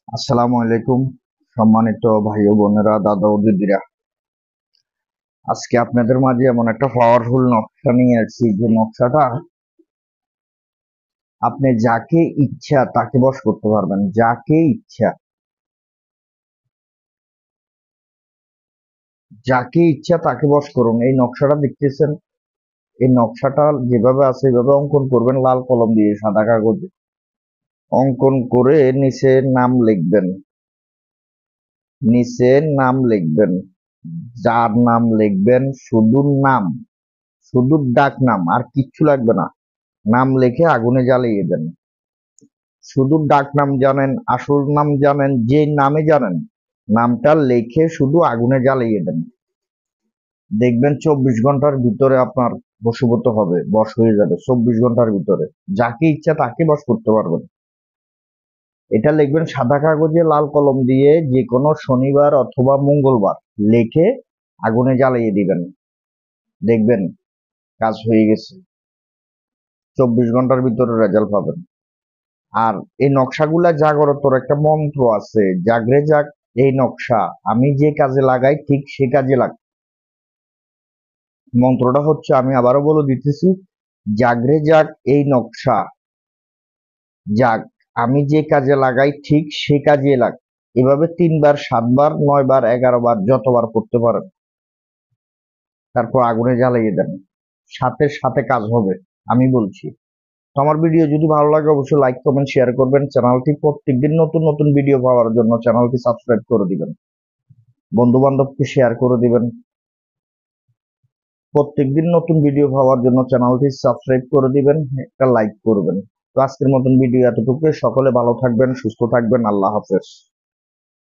আসসালামু আলাইকুম, সম্মানিত ভাই ও বোনেরা, দাদা ও দিদিরা। আজকে আপনাদের মাঝে এমন একটা পাওয়ারফুল নকশা নিয়ে আসছি, যে নকশাটা আপনি যাকে ইচ্ছা তাকে বশ করতে পারবেন। যাকে ইচ্ছা, যাকে ইচ্ছা তাকে বশ করুন। এই নকশাটা দেখতেছেন, এই নকশাটা যেভাবে আছে এভাবে অঙ্কন করবেন লাল কলম দিয়ে সাদা কাগজে। অঙ্কন করে নিচে নাম লিখবেন, নিচে নাম লিখবেন। যার নাম লিখবেন, শুধু নাম, শুধু ডাক নাম, আর কিচ্ছু লাগবে না। নাম লিখে আগুনে জ্বালিয়ে দেন। শুধু ডাক নাম জানেন, আসল নাম জানেন, যে নামে জানেন নামটা লিখে শুধু আগুনে জ্বালিয়ে দেন। দেখবেন 24 ঘন্টার ভিতরে আপনার বশীভূত হবে, বশ হয়ে যাবে 24 ঘন্টার ভিতরে। যাকে ইচ্ছা তাকে বশ করতে পারবেন। এটা লিখবেন সাদা কাগজে লাল কলম দিয়ে, যে কোনো শনিবার অথবা মঙ্গলবার লিখে আগুনে জ্বালিয়ে দিবেন। দেখবেন কাজ হয়ে গেছে, 24 ঘন্টার ভিতরে রেজাল্ট পাবেন। আর এই নকশাগুলা জাগরতর একটা মন্ত্র আছে, জাগরে যাক এই নকশা, আমি যে কাজে লাগাই ঠিক সে কাজে লাগ। মন্ত্রটা হচ্ছে, আমি আবারও বলে দিতেছি, জাগরে যাক এই নকশা, যাক আমি যে কাজে লাগাই ঠিক সে কাজে লাগ। এভাবে 3 বার, 7 বার, 9 বার, 11 বার, যতবার করতে পারেন। তারপর আগুনে জ্বালিয়ে দেন, সাথে সাথে কাজ হবে, আমি বলছি। তো আমার ভিডিও যদি ভালো লাগে অবশ্যই লাইক কমেন্ট শেয়ার করবেন। চ্যানেলটি প্রত্যেকদিন নতুন নতুন ভিডিও পাওয়ার জন্য চ্যানেলটি সাবস্ক্রাইব করে দিবেন, বন্ধু বান্ধবকে শেয়ার করে দিবেন। প্রত্যেকদিন নতুন ভিডিও পাওয়ার জন্য চ্যানেলটি সাবস্ক্রাইব করে দিবেন, একটা লাইক করবেন। তো আজকের মতন ভিডিও এতটুকু। সকলে ভালো থাকবেন, সুস্থ থাকবেন। আল্লাহ হাফেজ।